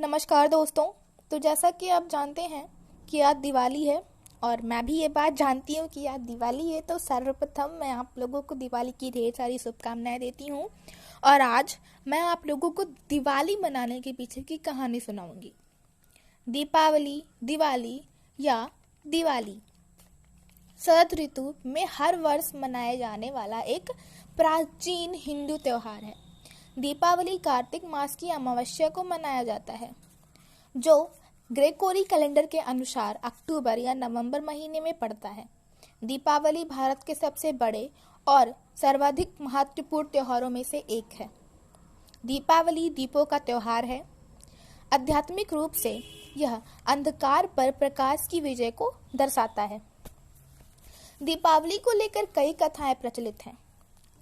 नमस्कार दोस्तों। तो जैसा कि आप जानते हैं कि आज दिवाली है और मैं भी ये बात जानती हूँ कि आज दिवाली है, तो सर्वप्रथम मैं आप लोगों को दिवाली की ढेर सारी शुभकामनाएं देती हूँ। और आज मैं आप लोगों को दिवाली मनाने के पीछे की कहानी सुनाऊंगी। दीपावली, दिवाली या दिवाली शरद ऋतु में हर वर्ष मनाए जाने वाला एक प्राचीन हिंदू त्योहार है। दीपावली कार्तिक मास की अमावस्या को मनाया जाता है, जो ग्रेगोरी कैलेंडर के अनुसार अक्टूबर या नवंबर महीने में पड़ता है। दीपावली भारत के सबसे बड़े और सर्वाधिक महत्वपूर्ण त्योहारों में से एक है। दीपावली दीपों का त्योहार है। आध्यात्मिक रूप से यह अंधकार पर प्रकाश की विजय को दर्शाता है। दीपावली को लेकर कई कथाएं प्रचलित हैं।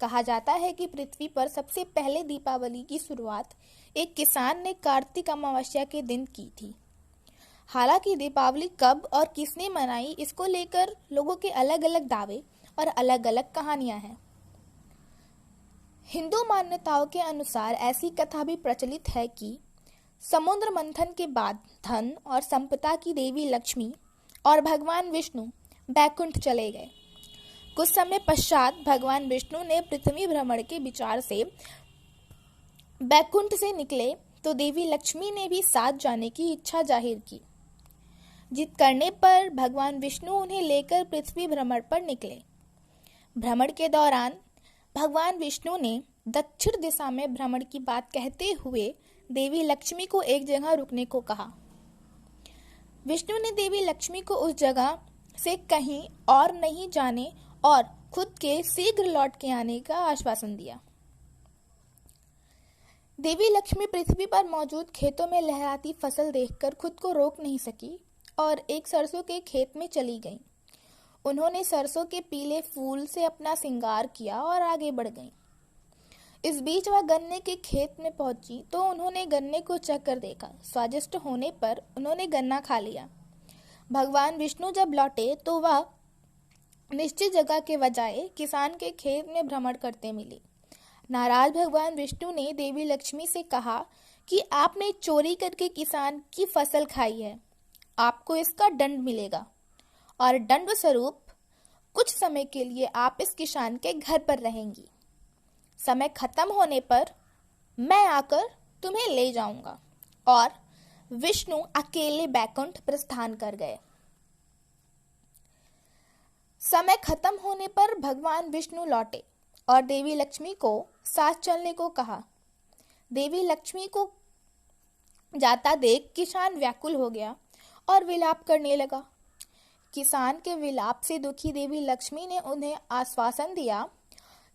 कहा जाता है कि पृथ्वी पर सबसे पहले दीपावली की शुरुआत एक किसान ने कार्तिक अमावस्या के दिन की थी। हालांकि दीपावली कब और किसने मनाई, इसको लेकर लोगों के अलग अलग दावे और अलग अलग कहानियां हैं। हिंदू मान्यताओं के अनुसार ऐसी कथा भी प्रचलित है कि समुद्र मंथन के बाद धन और संपदा की देवी लक्ष्मी और भगवान विष्णु बैकुंठ चले गए। कुछ समय पश्चात भगवान विष्णु ने पृथ्वी भ्रमण के विचार से बैकुंठ से निकले तो देवी लक्ष्मी ने भी साथ जाने की इच्छा जाहिर की। जिद करने पर भगवान विष्णु उन्हें लेकर पृथ्वी भ्रमण पर निकले। भ्रमण के दौरान भगवान विष्णु ने दक्षिण दिशा में भ्रमण की बात कहते हुए देवी लक्ष्मी को एक जगह रुकने को कहा। विष्णु ने देवी लक्ष्मी को उस जगह से कहीं और नहीं जाने और खुद के शीघ्र लौट के आने का आश्वासन दिया। देवी लक्ष्मी पृथ्वी पर मौजूद खेतों में लहराती फसल देखकर खुद को रोक नहीं सकी और एक सरसों के खेत में चली गईं। उन्होंने सरसों के पीले फूल से अपना श्रृंगार किया और आगे बढ़ गईं। इस बीच वह गन्ने के खेत में पहुंची तो उन्होंने गन्ने को चखकर देखा। स्वादिष्ट होने पर उन्होंने गन्ना खा लिया। भगवान विष्णु जब लौटे तो वह निश्चित जगह के बजाय किसान के खेत में भ्रमण करते मिले। नाराज भगवान विष्णु ने देवी लक्ष्मी से कहा कि आपने चोरी करके किसान की फसल खाई है, आपको इसका दंड मिलेगा और दंड स्वरूप कुछ समय के लिए आप इस किसान के घर पर रहेंगी। समय खत्म होने पर मैं आकर तुम्हें ले जाऊंगा। और विष्णु अकेले बैकुंठ प्रस्थान कर गए। समय खत्म होने पर भगवान विष्णु लौटे और देवी लक्ष्मी को साथ चलने को कहा। देवी लक्ष्मी को जाता देख किसान व्याकुल हो गया और विलाप करने लगा। किसान के विलाप से दुखी देवी लक्ष्मी ने उन्हें आश्वासन दिया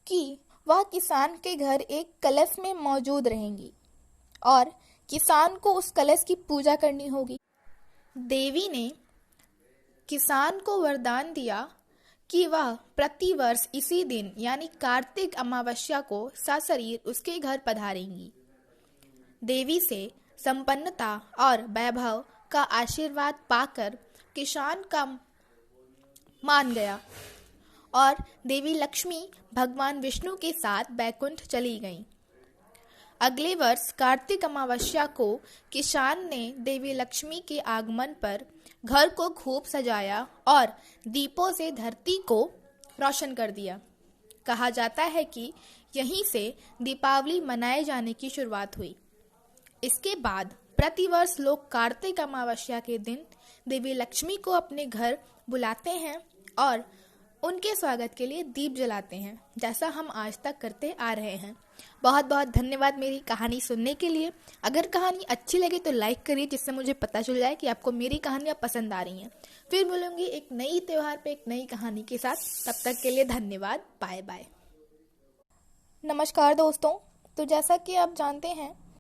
कि वह किसान के घर एक कलश में मौजूद रहेंगी और किसान को उस कलश की पूजा करनी होगी। देवी ने किसान को वरदान दिया कि वह प्रतिवर्ष इसी दिन यानी कार्तिक अमावस्या को सशरीर उसके घर पधारेंगी। देवी से संपन्नता और वैभव का आशीर्वाद पाकर किसान का मान गया और देवी लक्ष्मी भगवान विष्णु के साथ बैकुंठ चली गईं। अगले वर्ष कार्तिक अमावस्या को किसान ने देवी लक्ष्मी के आगमन पर घर को खूब सजाया और दीपों से धरती को रोशन कर दिया। कहा जाता है कि यहीं से दीपावली मनाए जाने की शुरुआत हुई। इसके बाद प्रतिवर्ष लोग कार्तिक अमावस्या के दिन देवी लक्ष्मी को अपने घर बुलाते हैं और उनके स्वागत के लिए दीप जलाते हैं, जैसा हम आज तक करते आ रहे हैं। बहुत बहुत धन्यवाद मेरी कहानी सुनने के लिए। अगर कहानी अच्छी लगे तो लाइक करिए, जिससे मुझे पता चल जाए कि आपको मेरी कहानियाँ पसंद आ रही हैं। फिर मिलूंगी एक नई त्योहार पे एक नई कहानी के साथ। तब तक के लिए धन्यवाद। Bye bye. नमस्कार दोस्तों। तो जैसा कि आप जानते हैं